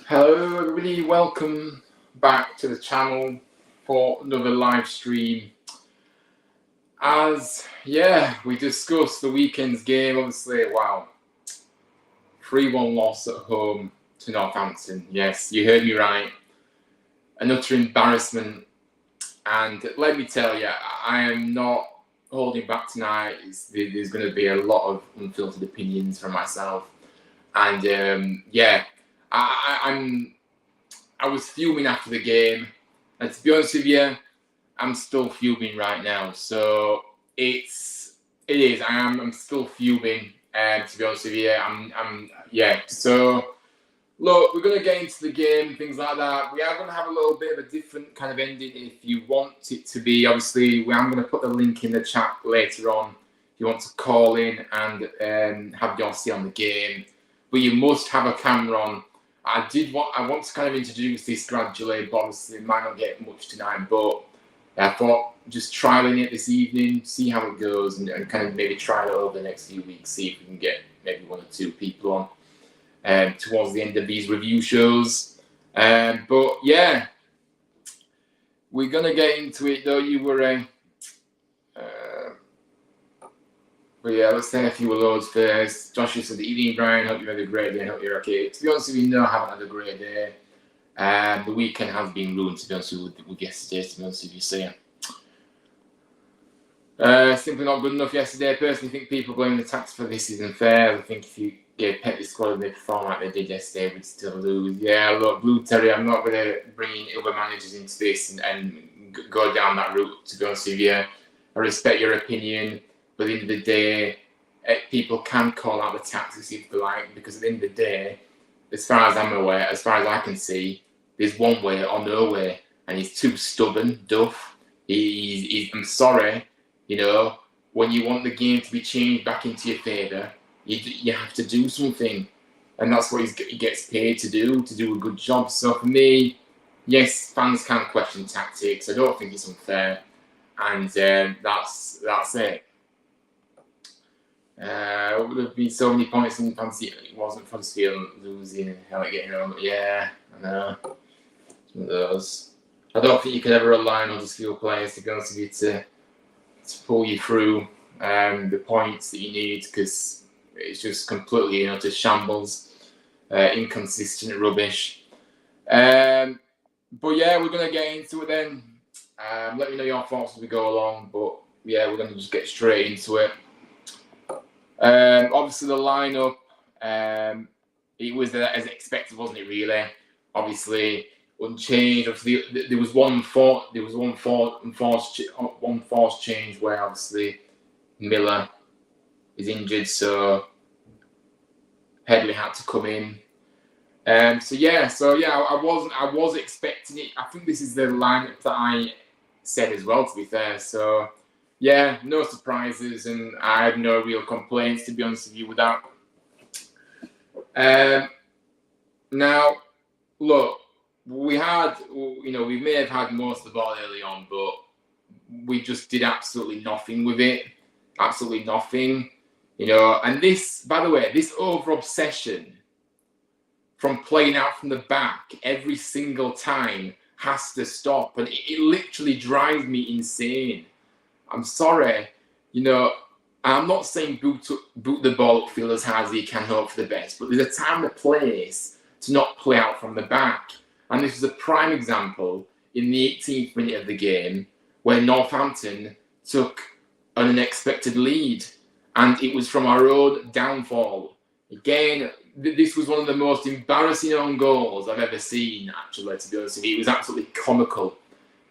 Hello everybody, welcome back to the channel for another live stream. As we discussed the weekend's game, obviously, wow, 3-1 loss at home to Northampton. Yes, you heard me right, an utter embarrassment. And let me tell you, I am not holding back tonight. There's going to be a lot of unfiltered opinions from myself, and I was fuming after the game, and to be honest with you, I'm still fuming right now. So it is. I'm still fuming. To be honest with you, So look, we're gonna get into the game, things like that. We are gonna have a little bit of a different kind of ending if you want it to be. Obviously, I'm gonna put the link in the chat later on if you want to call in and have your say on the game. But you must have a camera on. I want to kind of introduce this gradually, but obviously it might not get much tonight. But I thought just trialing it this evening, see how it goes, and kind of maybe try it over the next few weeks, see if we can get maybe 1 or 2 people on towards the end of these review shows. But yeah, we're gonna get into it though. You were But yeah, let's say a few loads first. Joshua said, "Evening, Brian. Hope you had a great day. Hope you're okay." To be honest with you, no, I haven't had a great day. The weekend has been ruined, to be honest with yesterday, to be honest with you. So yeah. Simply not good enough yesterday. I personally think people blaming the tax for this isn't fair. I think if you gave Pep the squad and they perform like they did yesterday, we'd still lose. Yeah, look, Blue Terry, I'm not going to bring other managers into this and go down that route, to be honest with you. I respect your opinion, but at the end of the day, people can call out the taxes if they like, because at the end of the day, as far as I'm aware, as far as I can see, there's one way or no way, and he's too stubborn, Duff. I'm sorry, you know, when you want the game to be changed back into your favour, you have to do something, and that's what he gets paid to do a good job. So for me, yes, fans can question tactics. I don't think it's unfair, and that's it. Would have been so many points in fancy. It wasn't Huddersfield losing and how it getting on. Yeah, I know. It's one of those. I don't think you could ever rely on Huddersfield players, to be honest with you, to pull you through the points that you need, because it's just completely, just shambles, inconsistent rubbish. But yeah, we're gonna get into it then. Let me know your thoughts as we go along. But yeah, we're gonna just get straight into it. Obviously, the lineup, it was as expected, wasn't it? Really, obviously unchanged. Obviously, there was one forced change where obviously Miller is injured, so Headley had to come in. I was expecting it. I think this is the lineup that I said as well, to be fair. So yeah, no surprises, and I have no real complaints, to be honest with you, with that. Now, look, we may have had most of the ball early on, but we just did absolutely nothing with it. Absolutely nothing. And this, by the way, this over-obsession from playing out from the back every single time has to stop. And it literally drives me insane. I'm sorry. I'm not saying boot the ball upfield as hard as you can, hope for the best, but there's a time and a place to not play out from the back. And this is a prime example in the 18th minute of the game where Northampton took an unexpected lead, and it was from our own downfall. Again, this was one of the most embarrassing own goals I've ever seen, actually, to be honest with you. It was absolutely comical.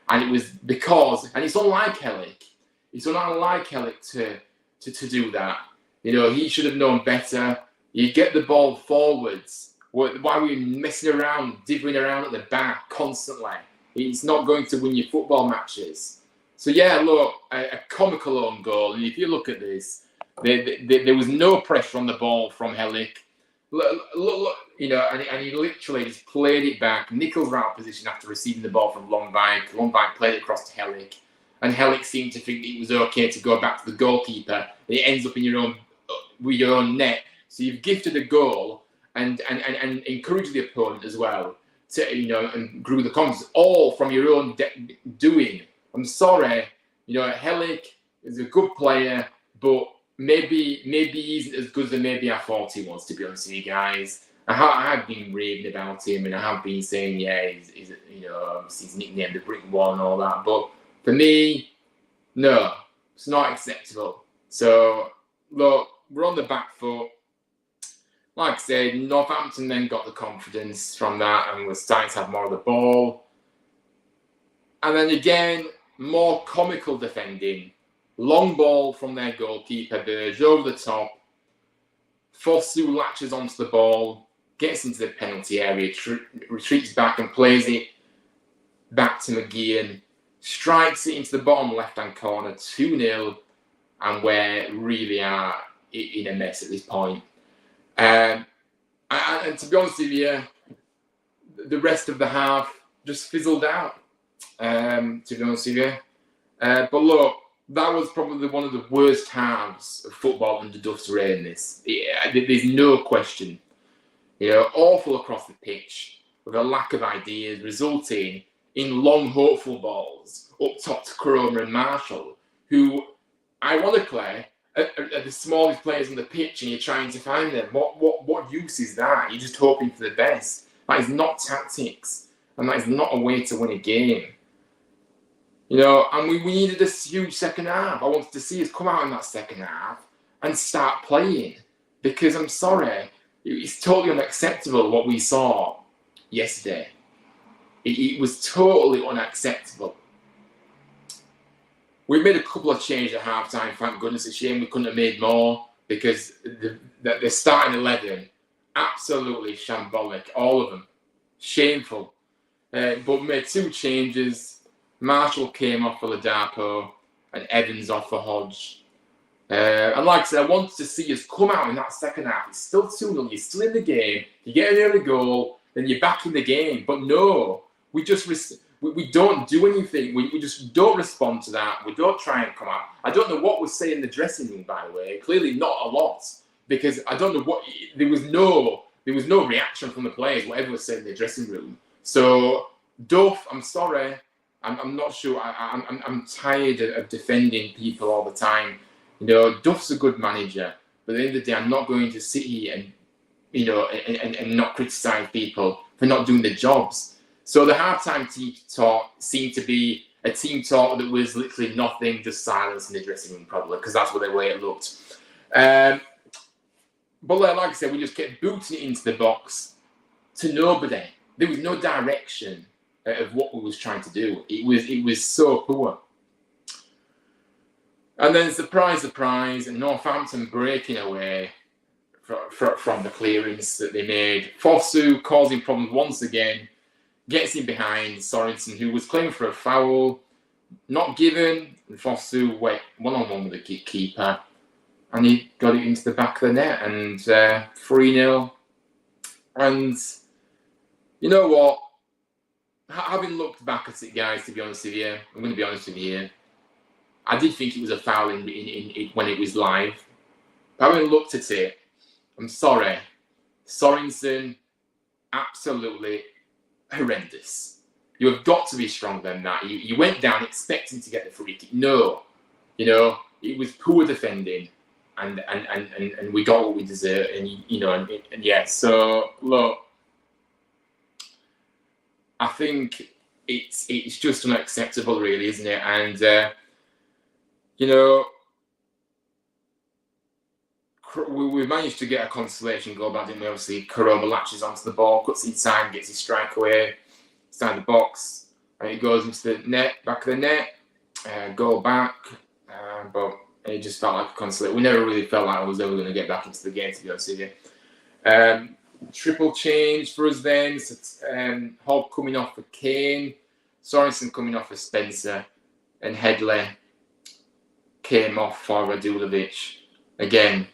And it was because, and it's unlike Hellick. It's unlike Hellick to do that. He should have known better. You get the ball forwards. Why were you messing around, divvying around at the back constantly? It's not going to win your football matches. So yeah, look, a comical own goal. And if you look at this, there was no pressure on the ball from Hellick. Look, and he literally just played it back. Nichols were out of position after receiving the ball from Longbank. Longbank played it across to Hellick, and Hellick seemed to think it was okay to go back to the goalkeeper. And it ends up in with your own net. So you've gifted a goal and encouraged the opponent as well to and grew the confidence, all from your own doing. I'm sorry, Hellick is a good player, but maybe he isn't as good as maybe I thought he was, to be honest with you guys. I have been raving about him, and I have been saying, he's nicknamed the Brick Wall and all that. But for me, no, it's not acceptable. So, look, we're on the back foot. Like I said, Northampton then got the confidence from that and was starting to have more of the ball. And then again, more comical defending. Long ball from their goalkeeper, Burge, over the top. Fosu latches onto the ball, gets into the penalty area, retreats back and plays it back to McGeehan. Strikes it into the bottom left-hand corner, 2-0, and we really are in a mess at this point. And to be honest with you, the rest of the half just fizzled out, to be honest with you. But look, that was probably one of the worst halves of football under Duff's reign. There's no question. Awful across the pitch, with a lack of ideas, resulting in long, hopeful balls up top to Corona and Marshall, who, ironically, are the smallest players on the pitch, and you're trying to find them. What use is that? You're just hoping for the best. That is not tactics, and that is not a way to win a game. You know, and we needed this huge second half. I wanted to see us come out in that second half and start playing, because I'm sorry, it's totally unacceptable what we saw yesterday. It was totally unacceptable. We made a couple of changes at half-time, thank goodness. It's a shame we couldn't have made more, because the starting 11, absolutely shambolic, all of them. Shameful. But we made 2 changes. Marshall came off for Ladapo and Evans off for Hodge. And like I said, I wanted to see us come out in that second half. It's still 2-0. You're still in the game. You get an early goal, then you're back in the game. But no, we just we don't do anything. We just don't respond to that. We don't try and come out. I don't know what was said in the dressing room, by the way. Clearly not a lot, because I don't know what. There was no reaction from the players, whatever was said in the dressing room. So Duff, I'm sorry. I'm not sure. I'm tired of defending people all the time. You know, Duff's a good manager, but at the end of the day, I'm not going to sit here and, you know, and not criticise people for not doing their jobs. So the halftime team talk seemed to be a team talk that was literally nothing, just silence in the dressing room, probably, because that's the way it looked. But like I said, we just kept booting it into the box to nobody. There was no direction of what we was trying to do. It was so poor. And then surprise, Northampton breaking away from the clearance that they made. Fosu causing problems once again, gets in behind Sorensen, who was claiming for a foul, not given, and Fosu went one-on-one with the keeper, and he got it into the back of the net, and 3-0. And you know what? Having looked back at it, guys, to be honest with you, I'm going to be honest with you, I did think it was a foul in when it was live. But having looked at it, I'm sorry, Sorensen, absolutely horrendous. You have got to be stronger than that. You went down expecting to get the free kick. No, you know, it was poor defending, and we got what we deserved. And you know, and yeah. So look, I think it's just unacceptable, really, isn't it? And you know, we managed to get a consolation goal back, didn't we? Obviously, Karoma latches onto the ball, cuts in time, gets his strike away, inside the box, and it goes into the net, back of the net, goal back, but it just felt like a consolation. We never really felt like I was ever going to get back into the game, to be honest with you. Triple change for us then. So, Hobb coming off for Kane, Sorensen coming off for Spencer, and Headley came off for Radulovic. Again,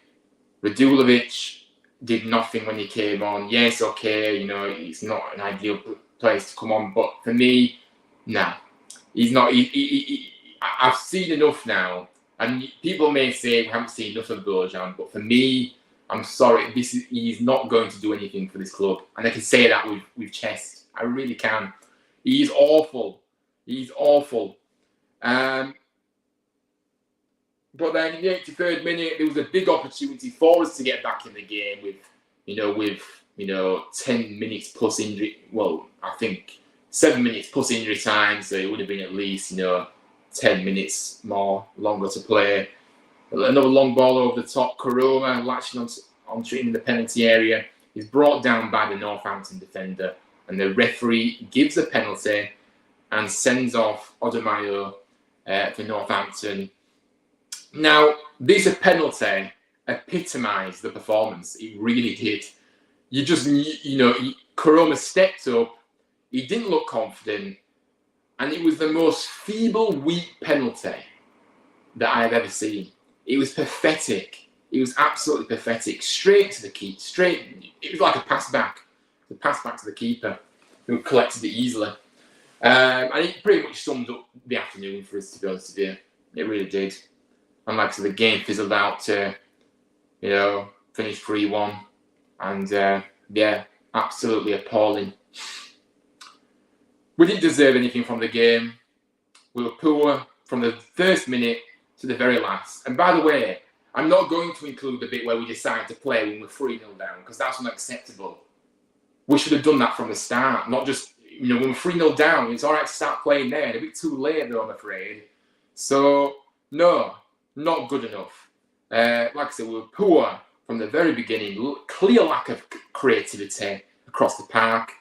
Radulovic did nothing when he came on. Yes, okay, you know, it's not an ideal place to come on, but for me, nah. He's not. I've seen enough now, and people may say we haven't seen enough of Bojan, but for me, I'm sorry, he's not going to do anything for this club. And I can say that with chest. I really can. He's awful. He's awful. But then in the 83rd minute, there was a big opportunity for us to get back in the game with 10 minutes plus injury. Well, I think 7 minutes plus injury time, so it would have been at least 10 minutes longer to play. Another long ball over the top. Karoma latching onto it in the penalty area. He's brought down by the Northampton defender, and the referee gives a penalty and sends off Odomayo for Northampton. Now, this penalty epitomised the performance. It really did. You just, Karoma stepped up. He didn't look confident, and it was the most feeble, weak penalty that I have ever seen. It was pathetic. It was absolutely pathetic. Straight to the keeper. It was like a pass back. The pass back to the keeper, who collected it easily. And it pretty much summed up the afternoon for us, to be honest with you. It really did. And like I said, the game fizzled out to, finish 3-1. And absolutely appalling. We didn't deserve anything from the game. We were poor from the first minute to the very last. And by the way, I'm not going to include the bit where we decide to play when we're 3-0 down, because that's unacceptable. We should have done that from the start, not just, when we're 3-0 down, it's all right to start playing there. A bit too late, though, I'm afraid. So, no, not good enough. Like I said, we were poor from the very beginning. Clear lack of creativity across the park.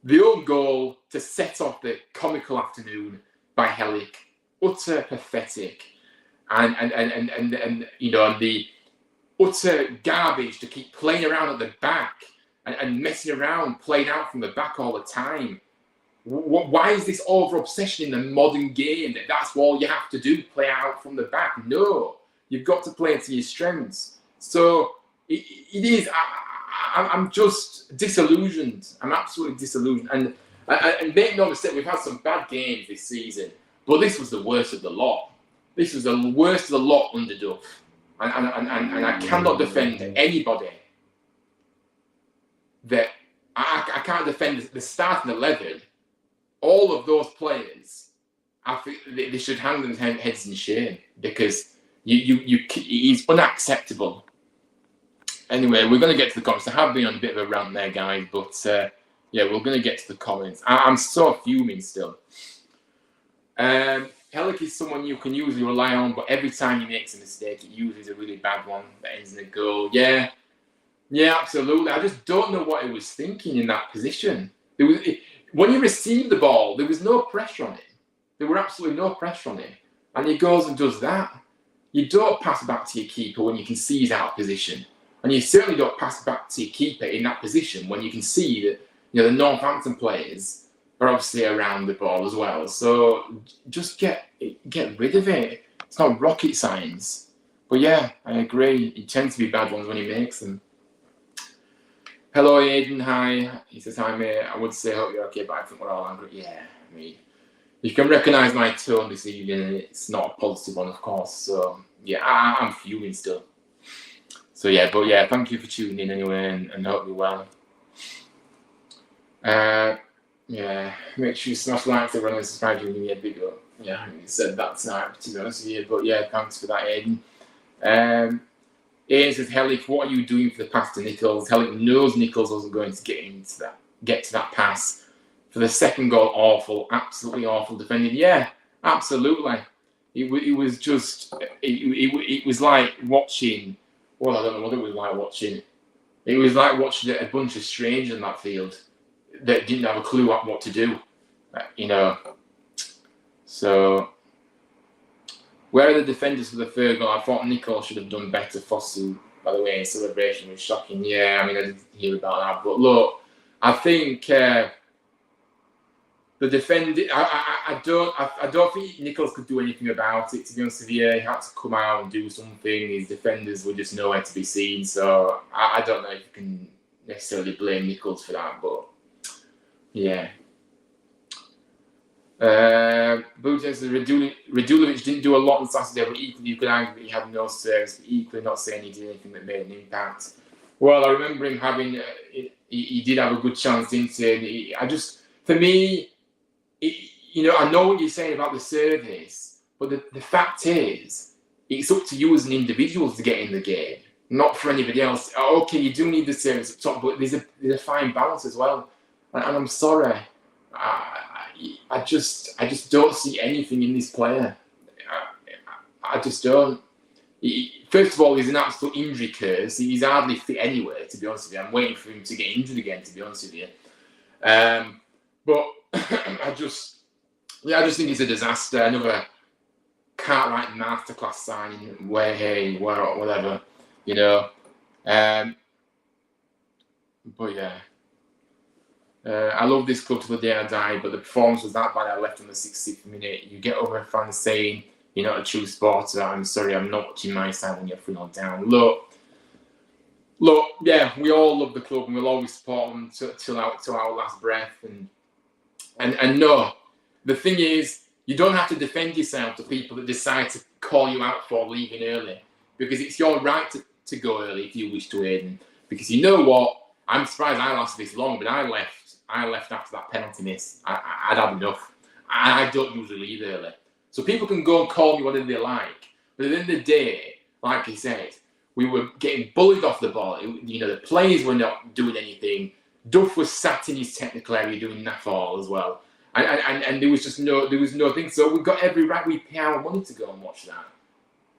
The own goal to set off the comical afternoon by Hellick, utter pathetic. And the utter garbage to keep playing around at the back and messing around, playing out from the back all the time. Why is this over-obsession in the modern game that that's all you have to do, play out from the back? No, you've got to play to your strengths. So it is, I'm just disillusioned. I'm absolutely disillusioned. And make no mistake, we've had some bad games this season, but this was the worst of the lot. This was the worst of the lot under Duff. And I cannot defend anybody that I can't defend the starting 11. All of those players, I think they should hang their heads in shame, because it's unacceptable. Anyway, we're going to get to the comments. I have been on a bit of a rant there, guys, but yeah, we're going to get to the comments. I'm so fuming still. Hellick is someone you can usually rely on, but every time he makes a mistake, it usually is a really bad one that ends in a goal. Yeah, absolutely. I just don't know what he was thinking in that position. When he received the ball, there was no pressure on him. There were absolutely no pressure on him. And he goes and does that. You don't pass back to your keeper when you can see he's out of position. And you certainly don't pass back to your keeper in that position when you can see that the Northampton players are obviously around the ball as well. So just get rid of it. It's not rocket science. But yeah, I agree. It tends to be bad ones when he makes them. Hello, Aiden. Hi. He says, hi, mate. I would say, hope you're okay, but I think we're all angry. Yeah, I mean, you can recognise my tone this evening, and it's not a positive one, of course. So, yeah, I'm fuming still. So, yeah, but yeah, thank you for tuning in anyway, and hope you're well. Yeah, make sure you smash likes, everyone, and subscribe to me a big up. Yeah, I said that tonight, to be honest with you, but yeah, thanks for that, Aiden. Ian says, Hellick, what are you doing for the pass to Nichols? Hellick knows Nichols wasn't going to get to that pass. For the second goal, awful, absolutely awful defending. Yeah, absolutely. It was just, it was like watching, well, I don't know what it was like watching. It was like watching a bunch of strangers in that field that didn't have a clue what to do, So, where are the defenders for the third goal? I thought Nichols should have done better. Fosu, by the way, in celebration was shocking. Yeah, I mean, I didn't hear about that. But look, I think the defender, I don't think Nichols could do anything about it, to be honest with you. He had to come out and do something. His defenders were just nowhere to be seen. So, I don't know if you can necessarily blame Nichols for that. But, yeah. Butek says Radulovic didn't do a lot on Saturday, but equally you could argue that he had no serves, but equally not saying he did anything that made an impact. Well, I remember him having, he did have a good chance, didn't he? For me, I know what you're saying about the service, but the fact is, it's up to you as an individual to get in the game, not for anybody else. Okay, you do need the service up top, but there's a fine balance as well. And I'm sorry. I just don't see anything in this player. I just don't. First of all, he's an absolute injury curse. He's hardly fit anyway, to be honest with you. I'm waiting for him to get injured again, to be honest with you. But I just think it's a disaster. Another Cartwright masterclass signing, whatever, But yeah. I love this club till the day I die, but the performance was that bad I left on the 66th minute. You get other fans saying you're not a true supporter. I'm sorry, I'm not watching my side when you're 3-0 down. Look, yeah, we all love the club and we'll always support them till our last breath. And no, the thing is, you don't have to defend yourself to people that decide to call you out for leaving early, because it's your right to go early if you wish to, Aiden. Because you know what? I'm surprised I lasted this long, but I left after that penalty miss. I'd had enough. I don't usually leave early. So people can go and call me whatever they like. But at the end of the day, like he said, we were getting bullied off the ball. The players were not doing anything. Duff was sat in his technical area doing naff all as well. And there was no thing. So we've got every right. We pay our money to go and watch that.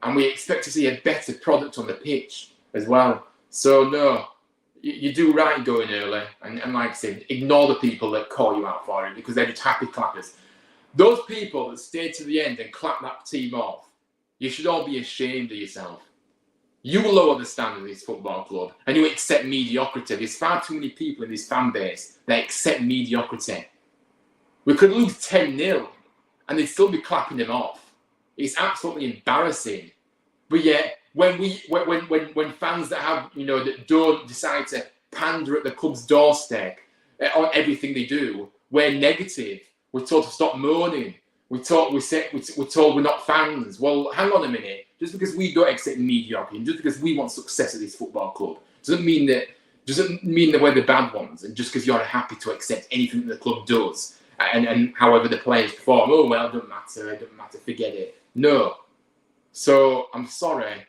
And we expect to see a better product on the pitch as well. So no, you do right going early. And like I said, ignore the people that call you out for it because they're just happy clappers. Those people that stayed to the end and clap that team off, you should all be ashamed of yourself. You lower the standard of this football club and you accept mediocrity. There's far too many people in this fan base that accept mediocrity. We could lose 10-0 and they'd still be clapping them off. It's absolutely embarrassing. But yet, when fans that have, that don't decide to pander at the club's doorstep on everything they do, we're negative. We're told to stop moaning. We're told we're not fans. Well, hang on a minute. Just because we don't accept mediocrity, and just because we want success at this football club, doesn't mean that we're the bad ones. And just because you're happy to accept anything that the club does, and however the players perform, oh well, it doesn't matter, forget it. No. So I'm sorry.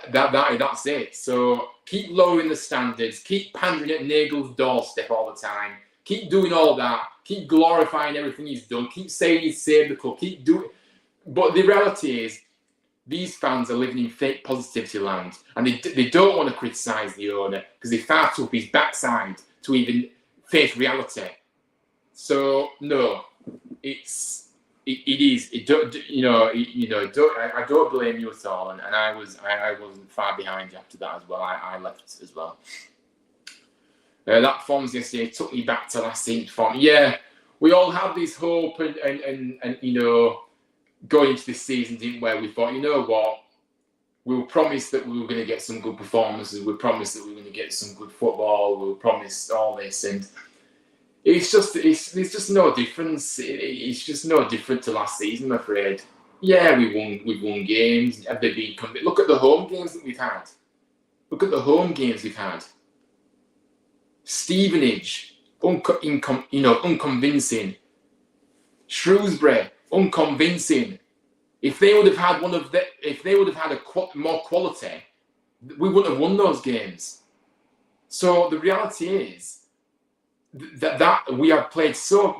That's it. So keep lowering the standards. Keep pandering at Nagel's doorstep all the time. Keep doing all that. Keep glorifying everything he's done. Keep saying he's saved the club. Keep doing. But the reality is, these fans are living in fake positivity land, and they don't want to criticise the owner because they far too up his backside to even face reality. So no, it is. I don't blame you at all, and I wasn't far behind you after that as well. I left as well. That performance yesterday took me back to last season's form. Yeah, we all had this hope and going into this season, didn't we? We thought, you know what, we were promised that we were going to get some good performances. We were promised that we were going to get some good football. We were promised all this, and it's just no difference. It's just no different to last season, I'm afraid. Yeah, we've won games. Have they been? Look at the home games that we've had. Stevenage, unconvincing. Shrewsbury, unconvincing. If they would have had more quality, we wouldn't have won those games. So the reality is that we have played so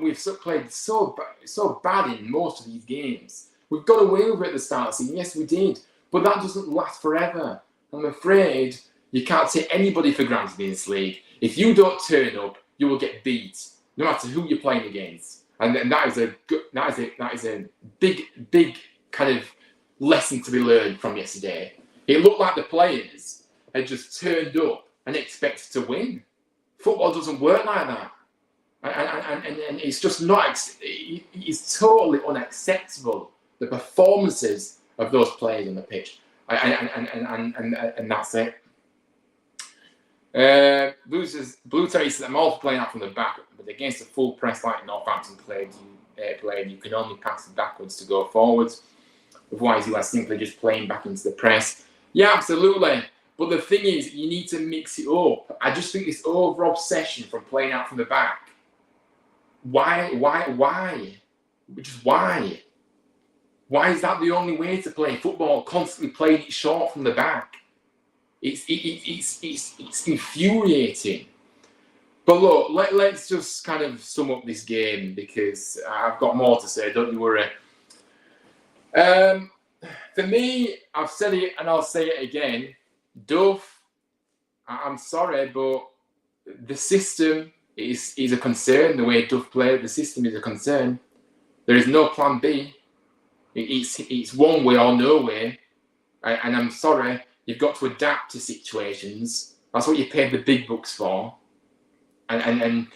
bad in most of these games. We've got away with it at the start of the season. Yes, we did, but that doesn't last forever. I'm afraid you can't take anybody for granted in this league. If you don't turn up, you will get beat, no matter who you're playing against. And that is a big kind of lesson to be learned from yesterday. It looked like the players had just turned up and expected to win. Football doesn't work like that, and it's just not. It's totally unacceptable. The performances of those players on the pitch, and that's it. Blue Terry says, I'm all for playing out from the back, but against a full press like Northampton played, you can only pass backwards to go forwards. Otherwise, you are simply just playing back into the press. Yeah, absolutely. But the thing is, you need to mix it up. I just think this over-obsession from playing out from the back. Why? Just why? Why is that the only way to play football? Constantly playing it short from the back. It's infuriating. But look, let's just kind of sum up this game because I've got more to say, don't you worry. For me, I've said it and I'll say it again. Duff, I'm sorry, but the system is a concern. The way Duff played, the system is a concern. There is no plan B. It's one way or no way. And I'm sorry, you've got to adapt to situations. That's what you paid the big bucks for. And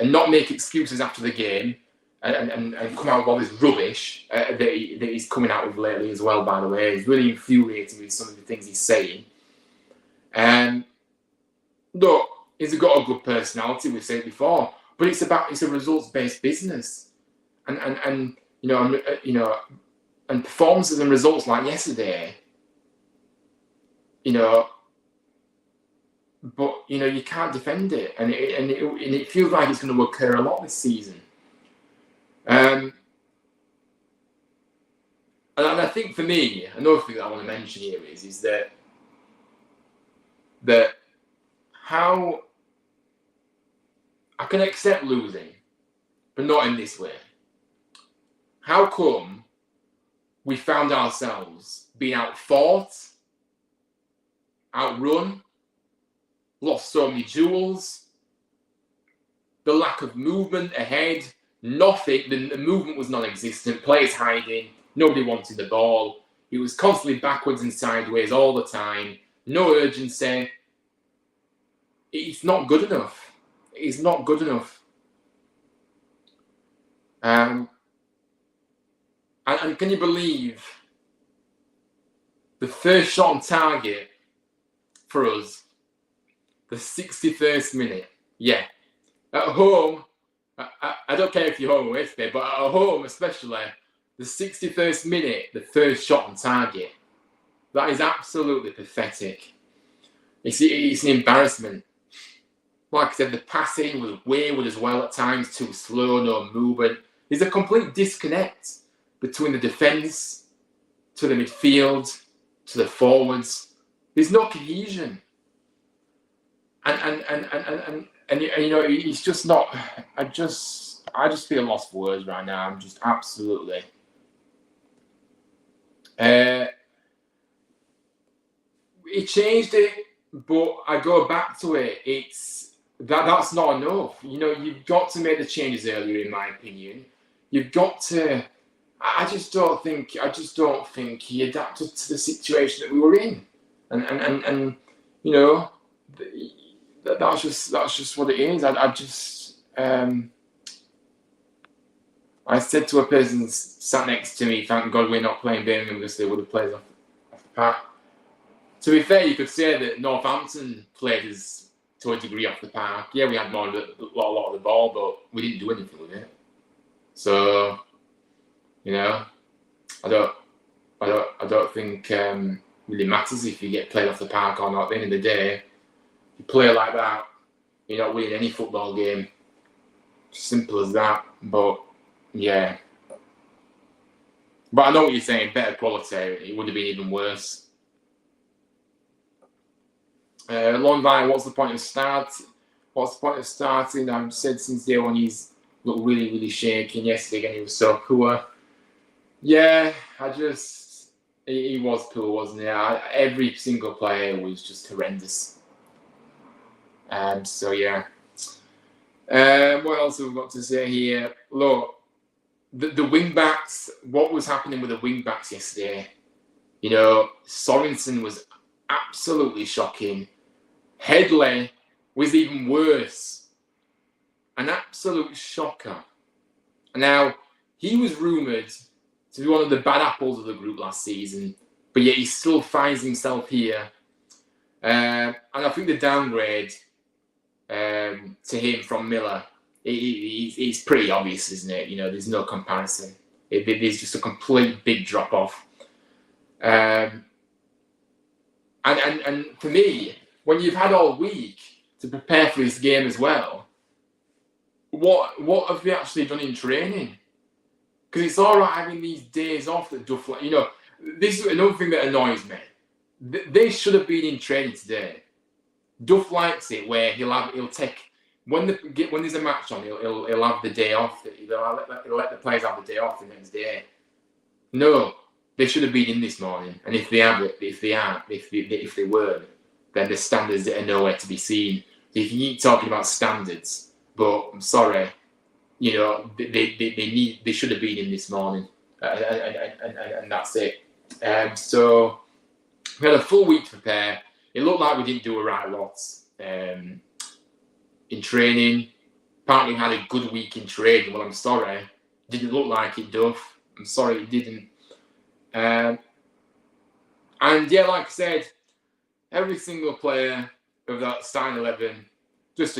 not make excuses after the game and come out with all this rubbish that he's coming out with lately as well, by the way. It's really infuriating with some of the things he's saying. Look, he's got a good personality, we've said it before, but it's a results-based business. And performances and results like yesterday, but you can't defend it, and it feels like it's going to occur a lot this season. And I think for me, another thing that I want to mention here is that how I can accept losing, but not in this way. How come we found ourselves being outfought, outrun, lost so many duels, the lack of movement ahead, nothing, the movement was non-existent, players hiding, nobody wanted the ball, it was constantly backwards and sideways all the time, no urgency. It's not good enough. It's not good enough. And can you believe the first shot on target for us, the 61st minute? Yeah. At home, I don't care if you're home with me, but at home especially, the 61st minute, the first shot on target. That is absolutely pathetic. It's an embarrassment. Like I said, the passing was wayward as well at times, too slow, no movement. There's a complete disconnect between the defence, to the midfield, to the forwards. There's no cohesion. And you know, it's just not. I just feel lost for words right now. I'm just absolutely. He changed it, but I go back to it. That's not enough. You know, you've got to make the changes earlier, in my opinion. You've got to. I just don't think he adapted to the situation that we were in, and you know, that's just what it is. I said to a person sat next to me, "Thank God we're not playing Birmingham because they would have played off the park." To be fair, you could say that Northampton played us to a degree off the park. Yeah, we had a lot of the ball, but we didn't do anything with it. So, you know, I don't think really matters if you get played off the park or not. At the end of the day, you play like that, you're not winning any football game. Simple as that. But yeah, but I know what you're saying. Better quality, it would have been even worse. Long line, what's the point of starting? I've said since day one he's looked really, really shaky. Yesterday again he was so poor. Yeah, he was poor, wasn't he? Every single player was just horrendous. So yeah. What else have we got to say here? Look, the wing backs. What was happening with the wing backs yesterday? You know, Sorensen was absolutely shocking. Headley was even worse. An absolute shocker. Now, he was rumoured to be one of the bad apples of the group last season, but yet he still finds himself here. And I think the downgrade to him from Miller, it's pretty obvious, isn't it? You know, there's no comparison. There's just a complete big drop-off. And for me, when you've had all week to prepare for this game as well, what have we actually done in training? Because it's all right having these days off that Duff, you know, this is another thing that annoys me. They should have been in training today. Duff likes it where he'll take when there's a match on, he'll have the day off. He'll let the players have the day off the next day. No, they should have been in this morning. And if they weren't, then the standards are nowhere to be seen. So if you keep talking about standards, but I'm sorry, you know, they should have been in this morning, and that's it. So we had a full week to prepare. It looked like we didn't do a right lot in training. Apparently we had a good week in training. Well, I'm sorry, it didn't look like it, Duff. I'm sorry it didn't. And yeah, like I said, every single player of that starting 11, just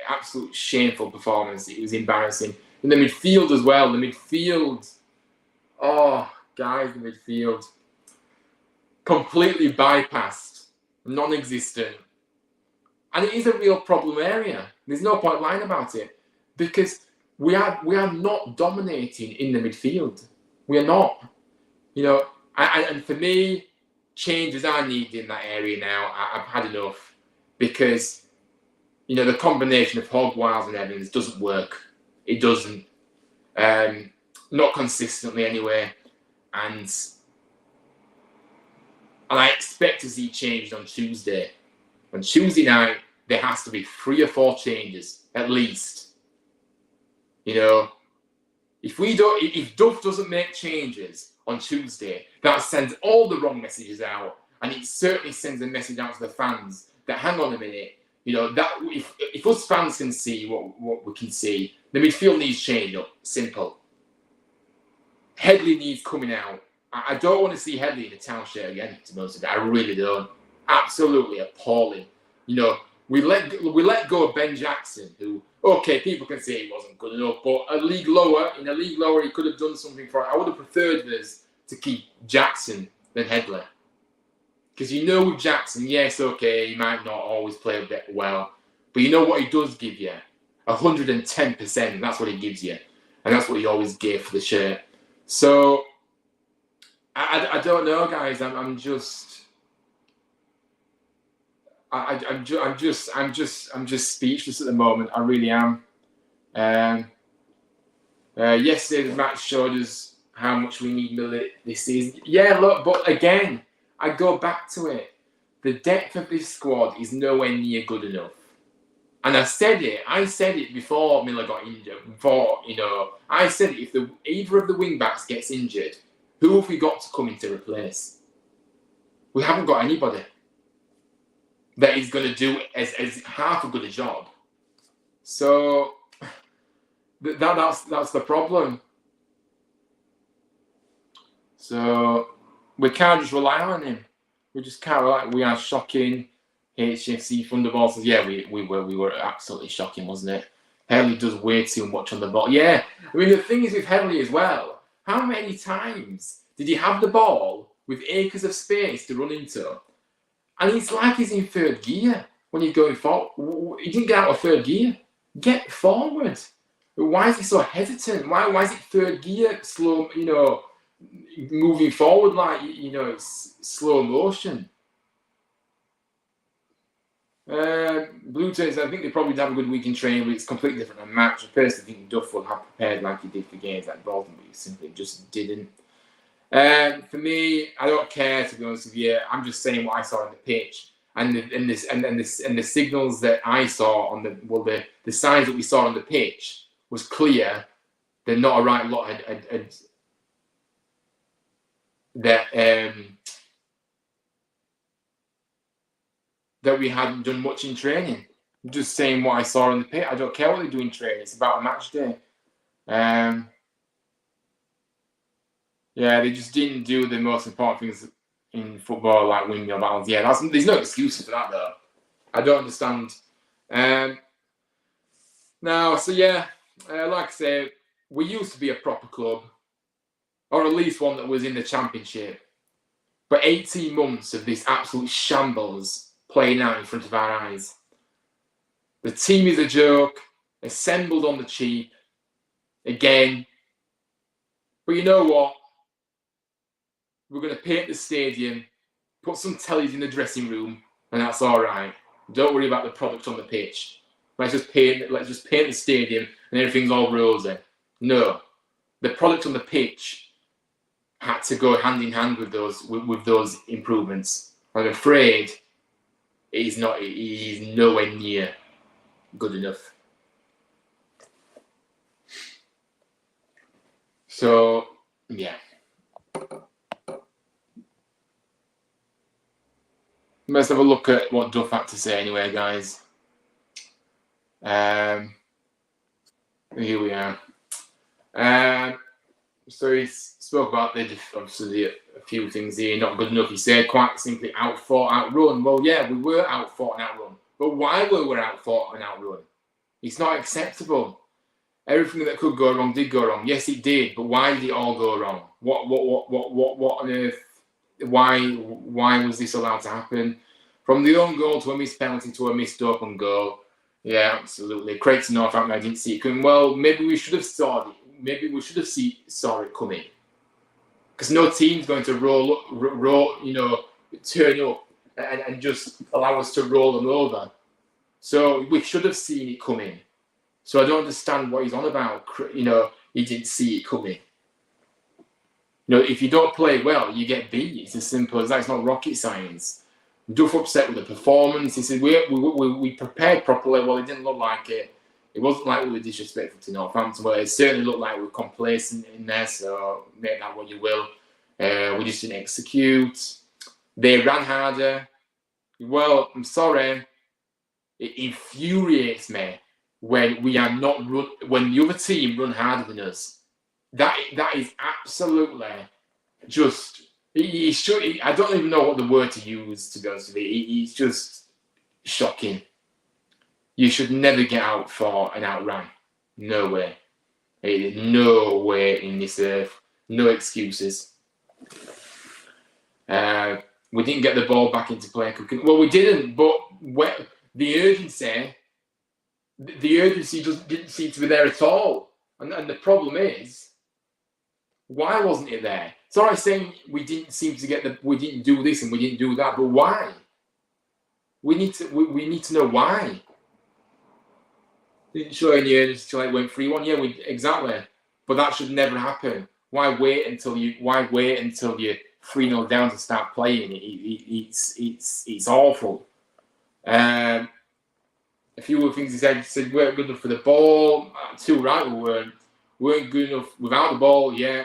absolute shameful performance. It was embarrassing. In the midfield as well. The midfield, the midfield completely bypassed, non-existent. And it is a real problem area. There's no point lying about it, because we are not dominating in the midfield. We are not. You know, And for me, changes are needed in that area now. I've had enough because, you know, the combination of Hogg, Wiles and Evans doesn't work. It doesn't. Not consistently anyway. And I expect to see changes on Tuesday. On Tuesday night, there has to be 3 or 4 changes at least. You know, if Duff doesn't make changes on Tuesday, that sends all the wrong messages out, and it certainly sends a message out to the fans that hang on a minute. You know, that if us fans can see what we can see, the midfield needs change up. Simple. Headley needs coming out. I don't want to see Headley in a town shirt again, to be honest with you. I really don't. Absolutely appalling. You know, we let go of Ben Jackson, who, okay, people can say he wasn't good enough, but in a league lower, he could have done something for it. I would have preferred this to keep Jackson than Headley. Because you know with Jackson, yes, okay, he might not always play a bit well, but you know what he does give you? 110%, that's what he gives you. And that's what he always gave for the shirt. So, I don't know, guys. I'm just speechless at the moment. I really am. Yesterday's match showed us how much we need Miller this season. Yeah, look, but again, I go back to it. The depth of this squad is nowhere near good enough. And I said it before Miller got injured. I said it, if either of the wing backs gets injured, who have we got to come in to replace? We haven't got anybody that is going to do as half a good a job. So that's the problem. So we can't just rely on him. We just can't rely. We are shocking. HFC Thunderbolts. Yeah, we were absolutely shocking, wasn't it? Headley does way too much on the ball. Yeah, I mean the thing is with Headley as well. How many times did he have the ball with acres of space to run into? And it's like he's in third gear when you're going forward. He didn't get out of third gear. Get forward. Why is he so hesitant? Why is it third gear, slow, moving forward like, it's slow motion? Blue Jays, I think they probably have a good week in training, but it's completely different than match. I personally think Duff will have prepared like he did for games like Bolton, but he simply just didn't. For me, I don't care, to be honest with you. I'm just saying what I saw on the pitch, and the signals that I saw on the signs that we saw on the pitch was clear. They're not a right lot that we hadn't done much in training. I'm just saying what I saw on the pitch. I don't care what they do in training. It's about a match day. Yeah, they just didn't do the most important things in football, like winning your battles. Yeah, there's no excuse for that, though. I don't understand. Like I say, we used to be a proper club, or at least one that was in the Championship. But 18 months of this absolute shambles playing out in front of our eyes. The team is a joke, assembled on the cheap, again. But you know what? We're going to paint the stadium, put some tellies in the dressing room, and that's all right. Don't worry about the product on the pitch. Let's just paint the stadium, and everything's all rosy. No, the product on the pitch had to go hand in hand with those improvements. I'm afraid he's nowhere near good enough. So yeah. Let's have a look at what Duff had to say anyway, guys. Here we are. So he spoke about obviously a few things here. Not good enough, he said. Quite simply, outfought, outrun. Well, yeah, we were outfought and outrun. But why were we outfought and outrun? It's not acceptable. Everything that could go wrong did go wrong. Yes, it did. But why did it all go wrong? What on earth? Why was this allowed to happen? From the own goal to a missed penalty to a missed open goal. Yeah, absolutely. Craig to Northampton, I didn't see it coming. Well, maybe we should have saw it. Maybe we should have saw it coming. because no team's going to turn up and just allow us to roll them over. So we should have seen it coming. So I don't understand what he's on about. He didn't see it coming. If you don't play well, you get beat. It's as simple as that. It's not rocket science. Duff upset with the performance. He said we prepared properly. Well, it didn't look like it. It wasn't like we were disrespectful to Northampton. Well, it certainly looked like we were complacent in there. So make that what you will. We just didn't execute. They ran harder. Well, I'm sorry. It infuriates me when we are not when the other team run harder than us. That is absolutely just. I don't even know what the word to use, to be honest with you. It's just shocking. You should never get out for an outrun. No way. No way in this earth. No excuses. We didn't get the ball back into play. Well, we didn't, but the urgency didn't seem to be there at all. And the problem is, why wasn't it there? It's all right saying we didn't seem to we didn't do this and we didn't do that, but why? We need to know why. Didn't show any urgency till it went 3-1. Yeah, exactly. But that should never happen. Why wait until you're 3-0 down to start playing? It's awful. A few other things he said we weren't good enough for the ball. Too right, we weren't good enough without the ball. Yeah,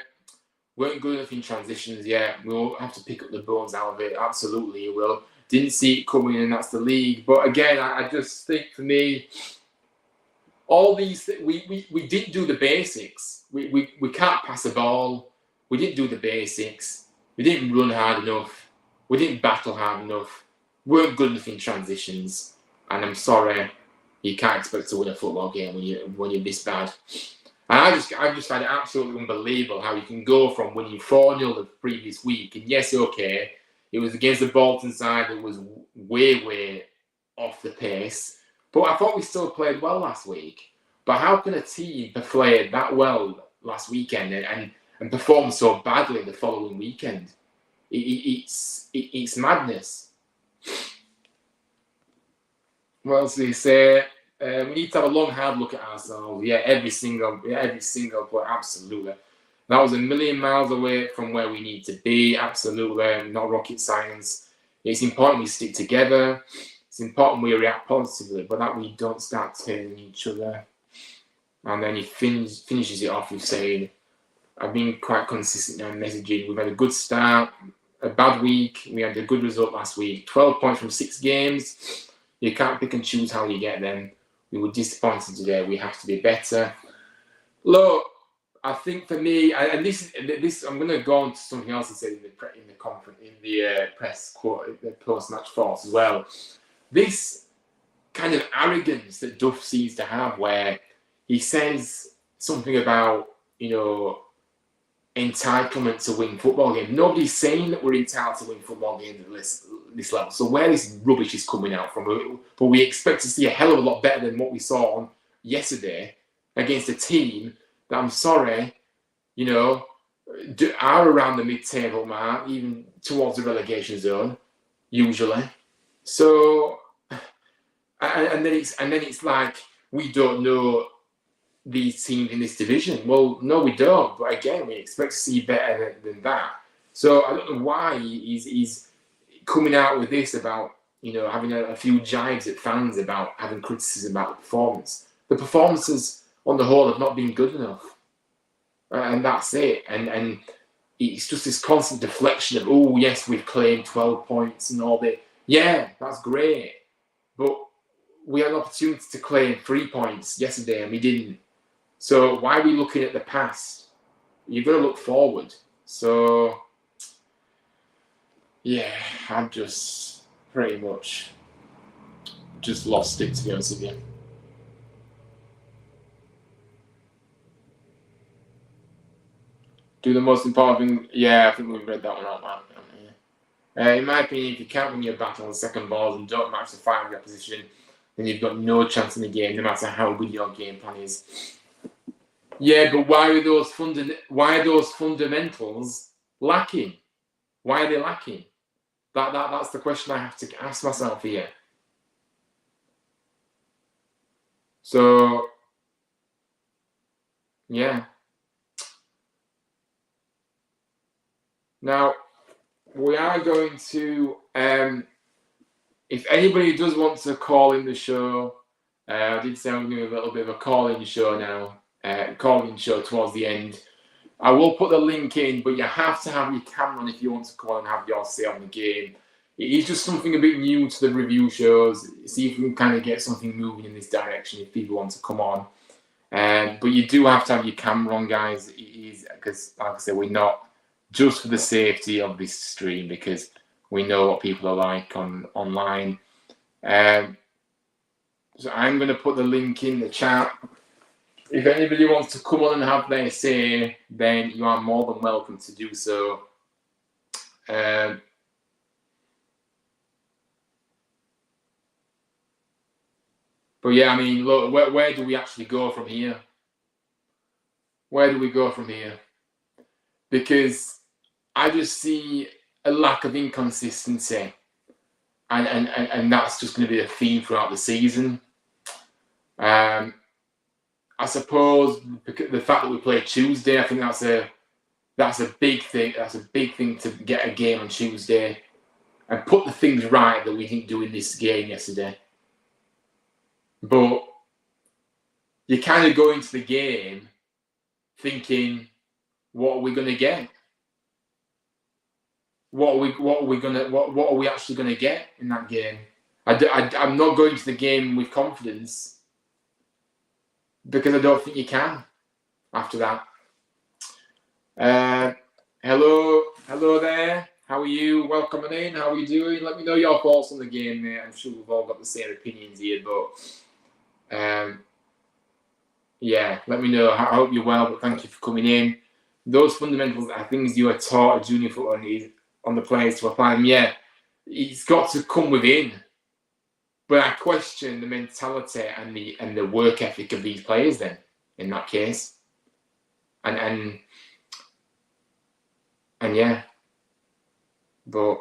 weren't good enough in transitions. Yeah, we'll have to pick up the bones out of it. Absolutely, you will. Didn't see it coming, and that's the league. But again, I just think for me, all these we didn't do the basics. We can't pass a ball. We didn't do the basics. We didn't run hard enough. We didn't battle hard enough. Weren't good enough in transitions. And I'm sorry, you can't expect to win a football game when you're this bad. And I just find it absolutely unbelievable how you can go from winning 4-0 the previous week, and yes, okay, it was against the Bolton side that was way off the pace. But I thought we still played well last week. But how can a team play that well last weekend and perform so badly the following weekend? It's madness. What else do you say? We need to have a long, hard look at ourselves. Yeah, every single play, absolutely. That was a million miles away from where we need to be. Absolutely, not rocket science. It's important we stick together. It's important we react positively, but that we don't start turning each other. And then he finishes it off with saying, I've been quite consistent in messaging. We've had a good start, a bad week. We had a good result last week. 12 points from 6 games. You can't pick and choose how you get them. We were disappointed today. We have to be better. Look, I think for me, and this I'm going to go on to something else he said in the conference, in the press quote, the post-match thoughts as well. This kind of arrogance that Duff seems to have, where he says something about, entitlement to win football games. Nobody's saying that we're entitled to win football games at this level. So where this rubbish is coming out from, but we expect to see a hell of a lot better than what we saw on yesterday against a team that, I'm sorry, are around the mid-table mark, even towards the relegation zone, usually. So, and then it's like we don't know these teams in this division. Well, no, we don't. But again, we expect to see better than that. So I don't know why he's coming out with this about having a few jibes at fans about having criticism about the performance. The performances on the whole have not been good enough, and that's it. And it's just this constant deflection of, oh yes, we've claimed 12 points and all that. Yeah, that's great, but we had an opportunity to claim 3 points yesterday and we didn't. So why are we looking at the past? You've got to look forward. So yeah, I'm just pretty much just lost it, to be honest with you. Do the most important thing. Yeah, I think we've read that one out, man. In my opinion, if you can't win your battle on second balls and don't match the fight of your position, then you've got no chance in the game, no matter how good your game plan is. Yeah, but why are those fundamentals lacking? Why are they lacking? That's the question I have to ask myself here. So, yeah. Now, we are going to, if anybody does want to call in the show, I did say I'm doing a little bit of a call-in show now, call-in show towards the end. I will put the link in, but you have to have your camera on if you want to call and have your say on the game. It is just something a bit new to the review shows. See if we can kind of get something moving in this direction if people want to come on. But you do have to have your camera on, guys. It is because, like I said, we're not just for the safety of this stream because we know what people are like online. So I'm going to put the link in the chat. If anybody wants to come on and have their say, then you are more than welcome to do so. But yeah, I mean, look, where do we actually go from here? Where do we go from here? Because I just see a lack of inconsistency, and that's just going to be a theme throughout the season. I suppose the fact that we play Tuesday, I think that's a big thing. That's a big thing to get a game on Tuesday and put the things right that we didn't do in this game yesterday. But you kind of go into the game thinking, what are we going to get? What are we actually going to get in that game? I'm not going to the game with confidence because I don't think you can after that. Hello there. How are you? Welcome in. How are you doing? Let me know your thoughts on the game, mate. I'm sure we've all got the same opinions here, but yeah, let me know. I hope you're well, but thank you for coming in. Those fundamentals are things you are taught at junior football on the players to apply them. Yeah, it's got to come within. But I question the mentality and the work ethic of these players then, in that case. And yeah. But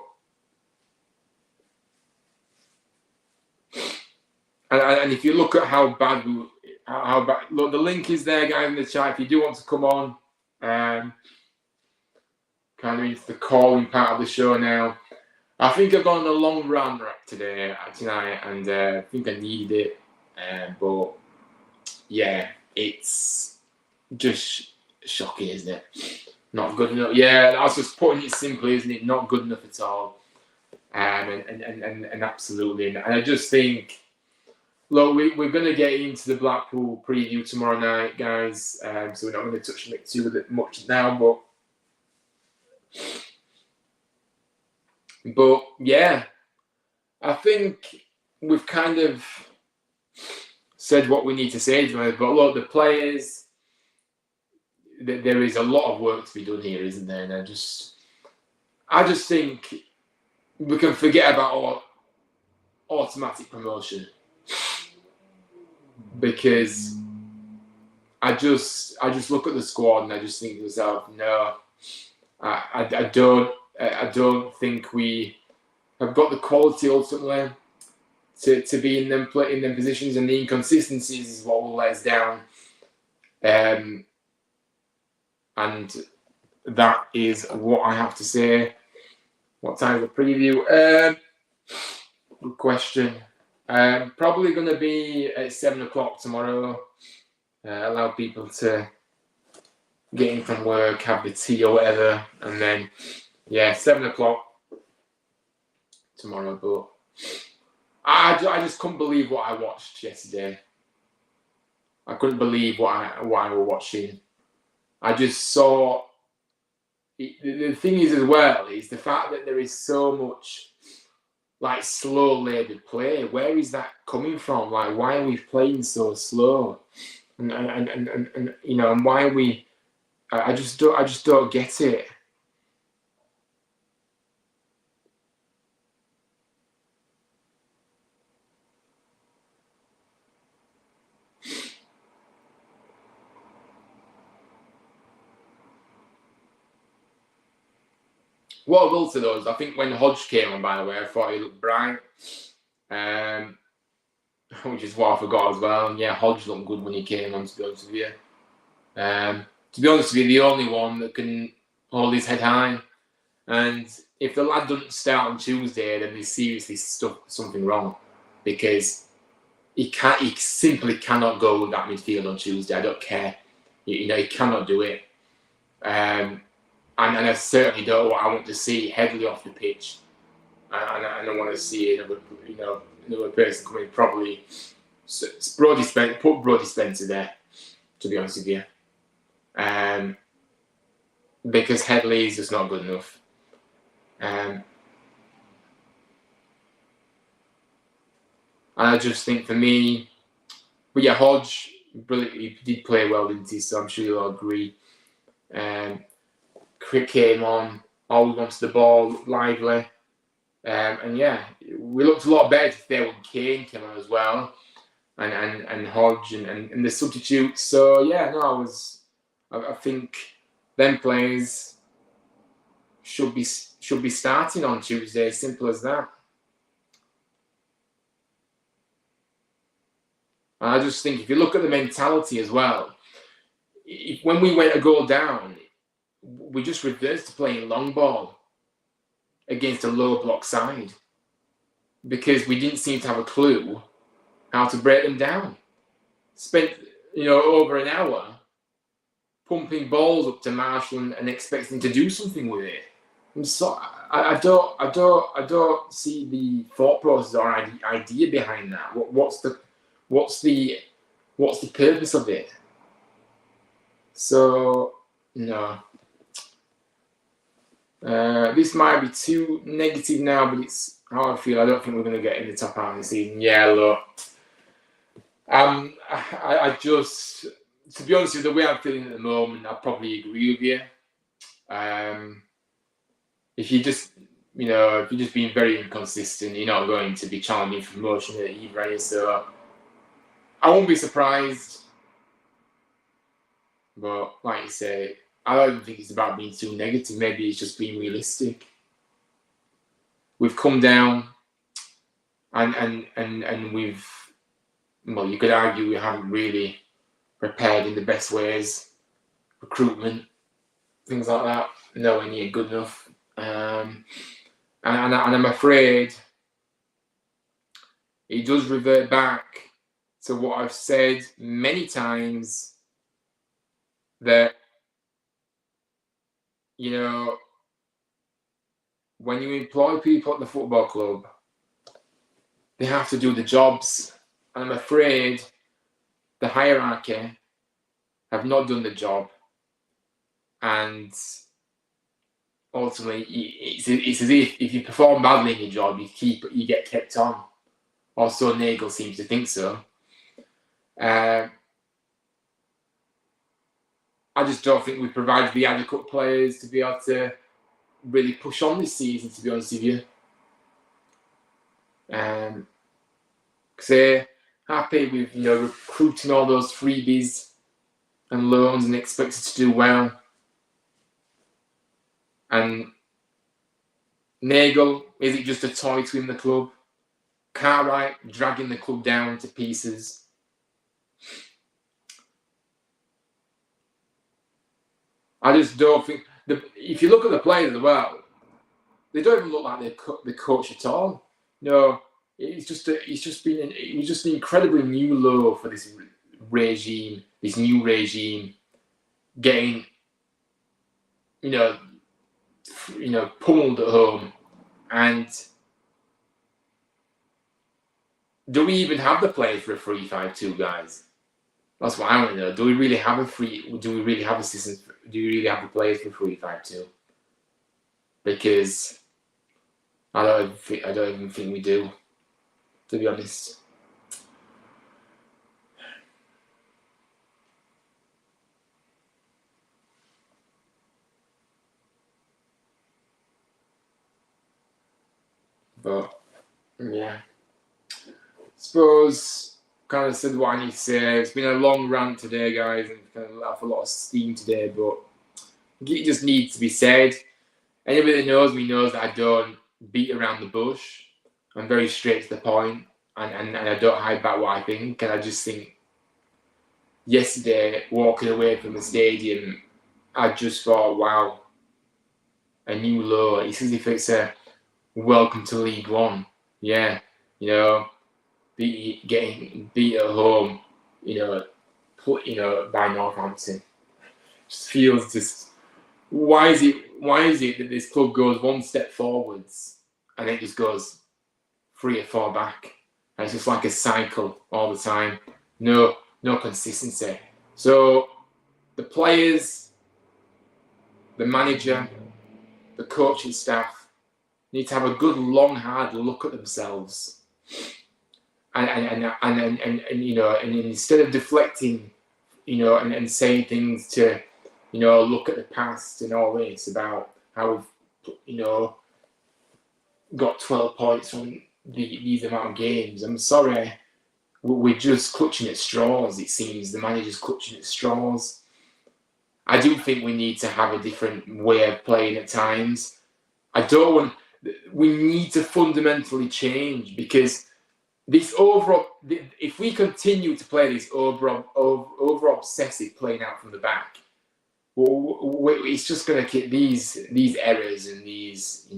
and if you look at how bad look, the link is there, guys, in the chat. If you do want to come on, kind of into the calling part of the show now. I think I've gone on a long run tonight, and I think I needed it. But yeah, it's just shocking, isn't it? Not good enough. Yeah, that's just putting it simply, isn't it? Not good enough at all. And absolutely. And I just think, look, we're going to get into the Blackpool preview tomorrow night, guys. So we're not going to touch on it too much now, but yeah, I think we've kind of said what we need to say to it. But look, the players, there is a lot of work to be done here, isn't there? And I just think we can forget about automatic promotion because I just look at the squad and I just think to myself, no, I don't think we have got the quality ultimately to be in them positions, and the inconsistencies is what will let us down. And that is what I have to say. What time is the preview? Good question. Probably going to be at 7 o'clock tomorrow. Allow people to get in from work, have the tea or whatever, and then 7 o'clock tomorrow. But I just couldn't believe what I watched yesterday. I couldn't believe what I was watching. I just saw. The thing is, as well, is the fact that there is so much like slow laboured play. Where is that coming from? Like, why are we playing so slow? And you know, and why are we? I just don't get it. What I will say though is I think when Hodge came on, by the way, I thought he looked bright. Which is what I forgot as well. And yeah, Hodge looked good when he came on, to be honest with you. To be honest with you, the only one that can hold his head high. And if the lad doesn't start on Tuesday, then there's seriously something wrong, because he simply cannot go with that midfield on Tuesday. I don't care. He cannot do it. And I certainly don't. I want to see Headley off the pitch, and I want to see another person coming. Probably Brody Spencer. Put Brody Spencer there, to be honest with you, because Headley is just not good enough. And I just think for me, but yeah, Hodge he did play well, didn't he? So I'm sure you'll agree. Crick came on, always wanted the ball, lively. And yeah, we looked a lot better today when Kane came on as well, and Hodge and the substitutes. So yeah, no, I think them players should be starting on Tuesday. Simple as that. And I just think if you look at the mentality as well, when we went a goal down, we just reversed to playing long ball against a low block side, because we didn't seem to have a clue how to break them down. Spent over an hour pumping balls up to Marshall and expecting to do something with it. And so I don't see the thought process or idea behind that. What's the purpose of it? So no. This might be too negative now, but it's how I feel. I don't think we're going to get in the top half of the season. Yeah, look. I just, to be honest with you, the way I'm feeling at the moment, I probably agree with you. If you're just being very inconsistent, you're not going to be challenging for promotion either. So I won't be surprised. But like you say, I don't think it's about being too negative. Maybe it's just being realistic. We've come down, and we've, well, you could argue we haven't really prepared in the best ways. Recruitment, things like that, nowhere near good enough. And I'm afraid it does revert back to what I've said many times, that when you employ people at the football club, they have to do the jobs. And I'm afraid the hierarchy have not done the job. And ultimately, it's as if you perform badly in your job, you get kept on. Or so Nagel seems to think so. I just don't think we provided the adequate players to be able to really push on this season, to be honest with you. Because happy with recruiting all those freebies and loans and expected to do well. And Nagel, is it just a toy to win the club? Cartwright dragging the club down to pieces. I just don't think. If you look at the players as well, they don't even look like they're coached at all. No, it was just an incredibly new low for this regime, this new regime, getting pummeled at home. And do we even have the players for a 3-5-2, guys? That's what I want to know. Do we really have assistants? Do we really have the players for 3-5-2? Because I don't even think we do, to be honest. But yeah, suppose kind of said what I need to say. It's been a long rant today, guys, and kind of let off a lot of steam today, but it just needs to be said. Anybody that knows me knows that I don't beat around the bush. I'm very straight to the point, and I don't hide back what I think. And I just think yesterday, walking away from the stadium, I just thought, wow, a new low. It's as if it's a welcome to League One. Yeah, you know, getting beat at home, by Northampton. Just feels just why is it that this club goes one step forwards and it just goes 3 or 4 back? And it's just like a cycle all the time. No consistency. So the players, the manager, the coaching staff need to have a good, long, hard look at themselves, and instead of deflecting, and saying things to, look at the past and all this about how we've, got 12 points from these amount of games. I'm sorry, we're just clutching at straws. It seems the manager's clutching at straws. I do think we need to have a different way of playing at times. We need to fundamentally change, because this if we continue to play this over obsessive playing out from the back, it's just going to keep these errors and these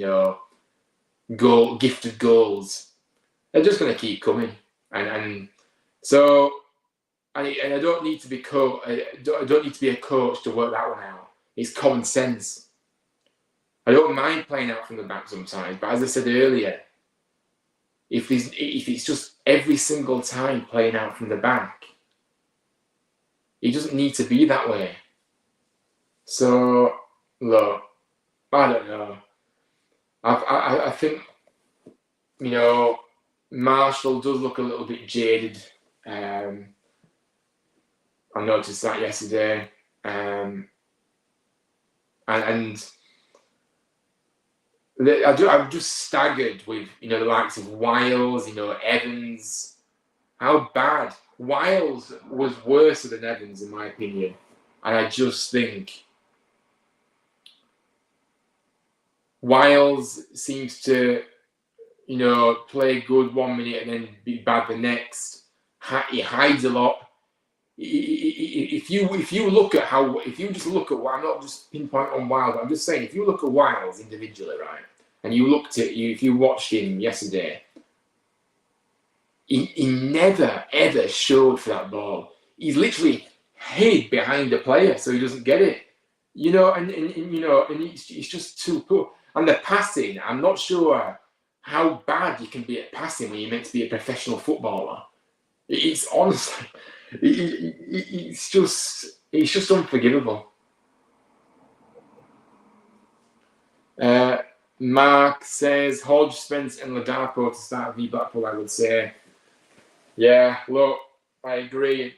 gifted goals. They're just going to keep coming, and so I don't need to be I don't need to be a coach to work that one out. It's common sense. I don't mind playing out from the back sometimes, but as I said earlier, if it's just every single time playing out from the back, it doesn't need to be that way. So look, I don't know. I think Marshall does look a little bit jaded. I noticed that yesterday, and I'm just staggered with the likes of Wiles, Evans. How bad Wiles was worse than Evans, in my opinion, and I just think Wiles seems to play good 1 minute and then be bad the next. He hides a lot. If you just look at I'm not just pinpoint on Wiles, but I'm just saying, if you look at Wiles individually, right, and if you watched him yesterday, he never ever showed for that ball. He's literally hid behind the player so he doesn't get it. And it's just too poor. And the passing, I'm not sure how bad you can be at passing when you're meant to be a professional footballer. It's honestly, it's just unforgivable. Mark says Hodge, Spence, and Ladapo to start v Blackpool. I would say, yeah. Look, I agree.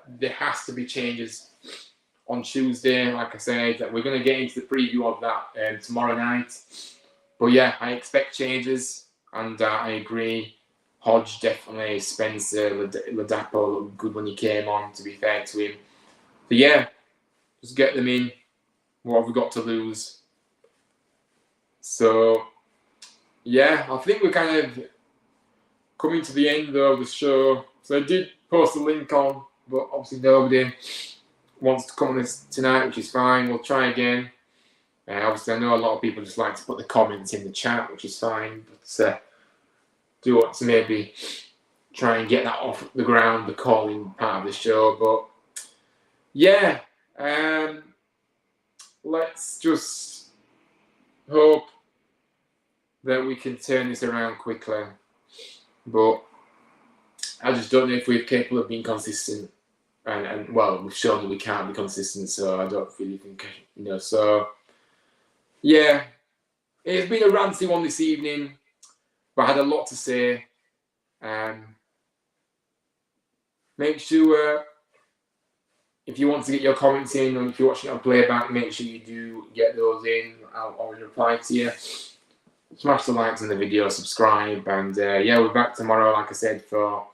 There has to be changes on Tuesday. Like I said, that we're going to get into the preview of that tomorrow night. But yeah, I expect changes, and I agree. Hodge definitely, Spencer, Ladapo looked good when he came on, to be fair to him. But yeah, just get them in. What have we got to lose? So yeah, I think we're kind of coming to the end of the show. So I did post a link on, but obviously nobody wants to come on this tonight, which is fine. We'll try again. Obviously, I know a lot of people just like to put the comments in the chat, which is fine. But do want to maybe try and get that off the ground, the calling part of the show. But yeah, let's just hope that we can turn this around quickly. But I just don't know if we're capable of being consistent. And well, we've shown that we can't be consistent, so I don't really think, so yeah, it's been a ranty one this evening, but I had a lot to say. Make sure, if you want to get your comments in, or if you're watching it on playback, make sure you do get those in. I'll always reply to you. Smash the likes on the video, subscribe, and yeah, we're back tomorrow, like I said, we'll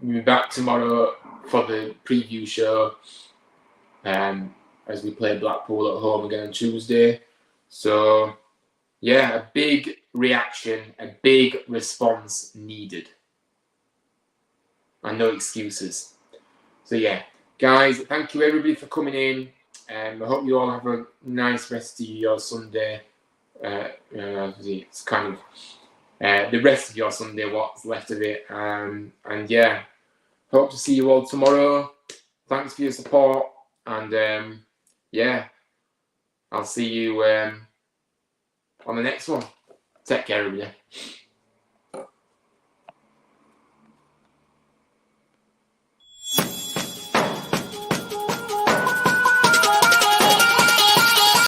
be back tomorrow for the preview show. as we play Blackpool at home again on Tuesday. So, yeah, a big reaction, a big response needed. And no excuses. So, yeah, guys, thank you everybody for coming in. I hope you all have a nice rest of your Sunday. It's kind of the rest of your Sunday, what's left of it. And yeah, hope to see you all tomorrow. Thanks for your support. And yeah, I'll see you on the next one. Take care, everybody.